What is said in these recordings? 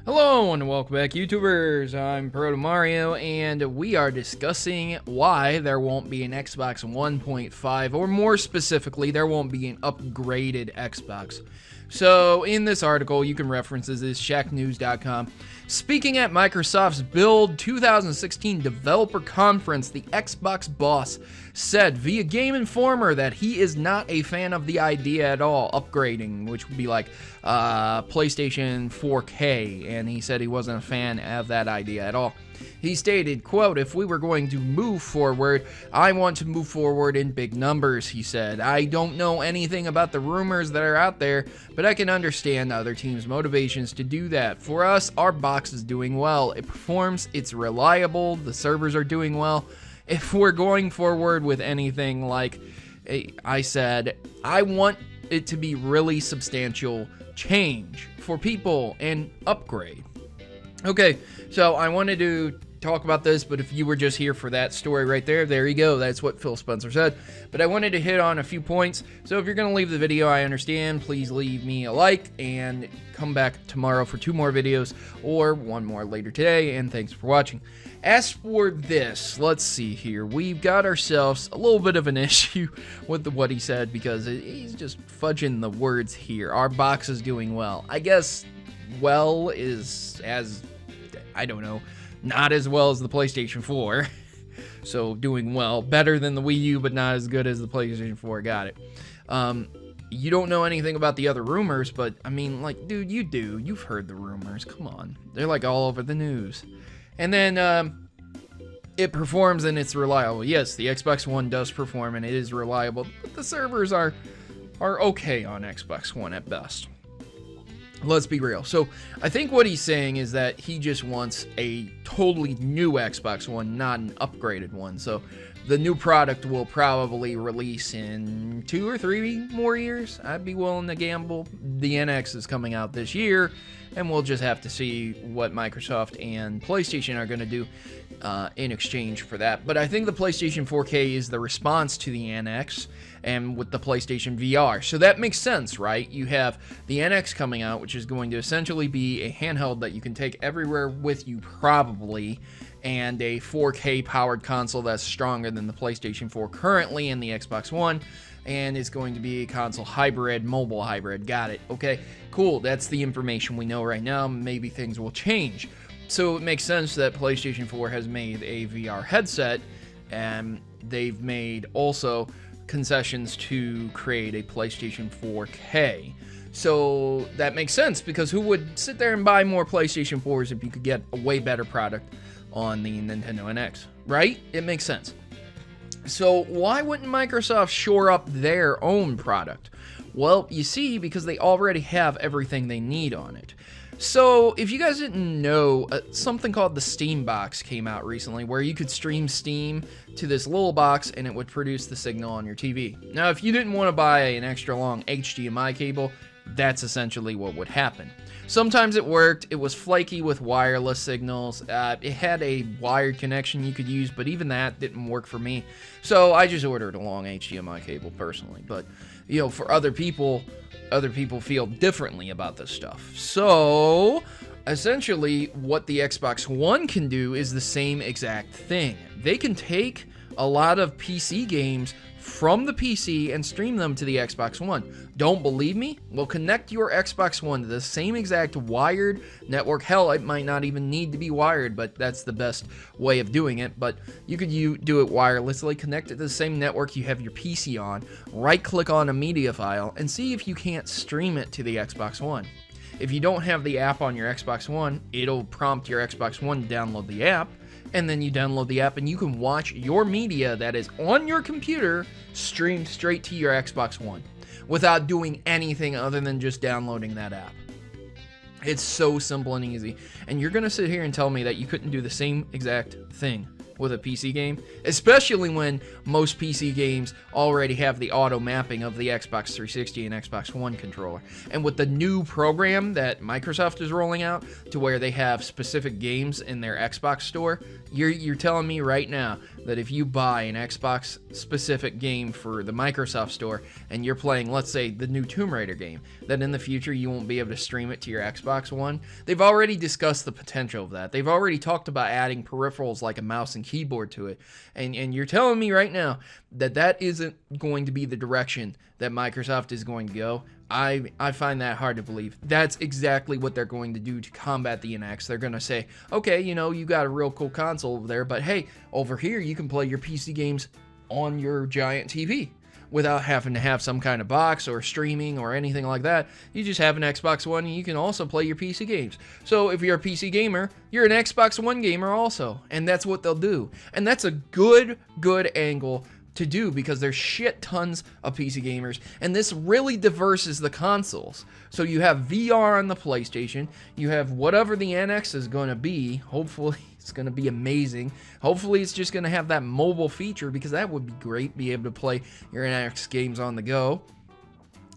Hello and welcome back, YouTubers. I'm Protomario, and we are discussing why there won't be an Xbox 1.5, or more specifically, there won't be an upgraded Xbox. So, in this article, you can reference this shacknews.com. Speaking at Microsoft's Build 2016 Developer Conference, the Xbox boss said via Game Informer that he is not a fan of the idea at all, upgrading, which would be like PlayStation 4K, and he said he wasn't a fan of that idea at all. He stated, quote, "If we were going to move forward, I want to move forward in big numbers," he said. "I don't know anything about the rumors that are out there, but I can understand other teams' motivations to do that. For us, our box is doing well. It performs, it's reliable, the servers are doing well. If we're going forward with anything like I said, I want it to be really substantial change for people and upgrade." Okay, so I wanted to talk about this, but if you were just here for that story right there, there you go. That's what Phil Spencer said. But I wanted to hit on a few points. So if you're going to leave the video, I understand. Please leave me a like and come back tomorrow for 2 more videos or 1 more later today. And thanks for watching. As for this, let's see here. We've got ourselves a little bit of an issue with what he said because he's just fudging the words here. Our box is doing well. I guess well is as, I don't know, not as well as the PlayStation 4. So doing well. Better than the Wii U, but not as good as the PlayStation 4. Got it. You don't know anything about the other rumors, but I mean, like, dude, you do. You've heard the rumors. Come on. They're like all over the news. And then it performs and it's reliable. Yes, the Xbox One does perform and it is reliable, but the servers are okay on Xbox One at best. Let's be real. So I think what he's saying is that he just wants a totally new Xbox One, not an upgraded one. So the new product will probably release in 2 or 3 more years. I'd be willing to gamble. The NX is coming out this year, and we'll just have to see what Microsoft and PlayStation are going to do in exchange for that. But I think the PlayStation 4K is the response to the NX, and with the PlayStation VR. So that makes sense, right? You have the NX coming out, which is going to essentially be a handheld that you can take everywhere with you probably, and a 4K powered console that's stronger than the PlayStation 4 currently and the Xbox One, and it's going to be a console hybrid, mobile hybrid. Got it. Okay, cool. That's the information we know right now. Maybe things will change. So it makes sense that PlayStation 4 has made a VR headset, and they've made also concessions to create a PlayStation 4K. So that makes sense, because who would sit there and buy more PlayStation 4s if you could get a way better product on the Nintendo NX, right? It makes sense. So why wouldn't Microsoft shore up their own product? Well, you see, because they already have everything they need on it. So, if you guys didn't know, something called the Steam Box came out recently, where you could stream Steam to this little box and it would produce the signal on your TV. Now, if you didn't want to buy an extra long HDMI cable, that's essentially what would happen. Sometimes it worked. It was flaky with wireless signals. It had a wired connection you could use, but even that didn't work for me. So I just ordered a long HDMI cable personally. But, you know, for other people feel differently about this stuff. So essentially what the Xbox One can do is the same exact thing. They can take a lot of PC games from the PC and stream them to the Xbox One. Don't believe me? Well, connect your Xbox One to the same exact wired network. Hell, it might not even need to be wired, but that's the best way of doing it. But you could do it wirelessly, connect it to the same network you have your PC on, right-click on a media file, and see if you can't stream it to the Xbox One. If you don't have the app on your Xbox One, it'll prompt your Xbox One to download the app, and then you download the app and you can watch your media that is on your computer streamed straight to your Xbox One without doing anything other than just downloading that app. It's so simple and easy. And you're gonna sit here and tell me that you couldn't do the same exact thing with a PC game, especially when most PC games already have the auto mapping of the Xbox 360 and Xbox One controller. And with the new program that Microsoft is rolling out to where they have specific games in their Xbox store, you're telling me right now that if you buy an Xbox specific game for the Microsoft Store and you're playing, let's say, the new Tomb Raider game, that in the future you won't be able to stream it to your Xbox One. They've already discussed the potential of that. They've already talked about adding peripherals like a mouse and keyboard to it. And you're telling me right now that that isn't going to be the direction that Microsoft is going to go. I find that hard to believe. That's exactly what they're going to do to combat the NX. They're going to say, okay, you know, you got a real cool console over there, but hey, over here you can play your PC games on your giant TV without having to have some kind of box or streaming or anything like that. You just have an Xbox One and you can also play your PC games. So if you're a PC gamer, you're an Xbox One gamer also, and that's what they'll do. And that's a good angle to do, because there's shit tons of PC gamers, and this really diverses the consoles. So you have VR on the PlayStation, you have whatever the NX is going to be. Hopefully it's going to be amazing. Hopefully it's just going to have that mobile feature, because that would be great, be able to play your NX games on the go.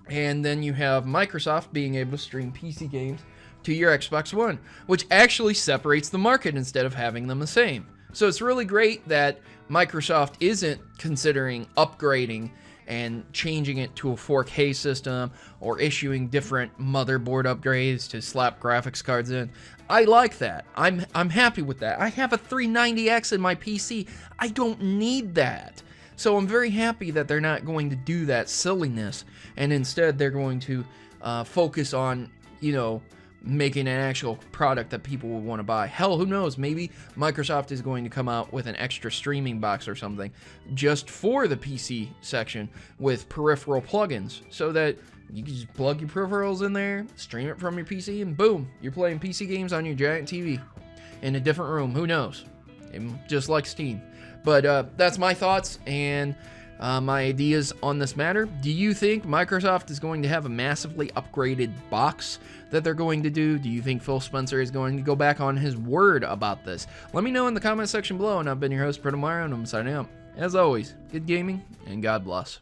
And then you have Microsoft being able to stream PC games to your Xbox One, which actually separates the market instead of having them the same. So it's really great that Microsoft isn't considering upgrading and changing it to a 4K system or issuing different motherboard upgrades to slap graphics cards in. I like that. I'm happy with that. I have a 390X in my PC. I don't need that. So I'm very happy that they're not going to do that silliness, and instead they're going to focus on, you know, making an actual product that people will want to buy. Hell, who knows? Maybe Microsoft is going to come out with an extra streaming box or something just for the PC section with peripheral plugins, so that you can just plug your peripherals in there, stream it from your PC, and boom, you're playing PC games on your giant TV in a different room. Who knows? Just like Steam. But that's my thoughts and my ideas on this matter. Do you think Microsoft is going to have a massively upgraded box that they're going to do? Do you think Phil Spencer is going to go back on his word about this? Let me know in the comment section below, and I've been your host, Protomario, and I'm signing out. As always, good gaming, and God bless.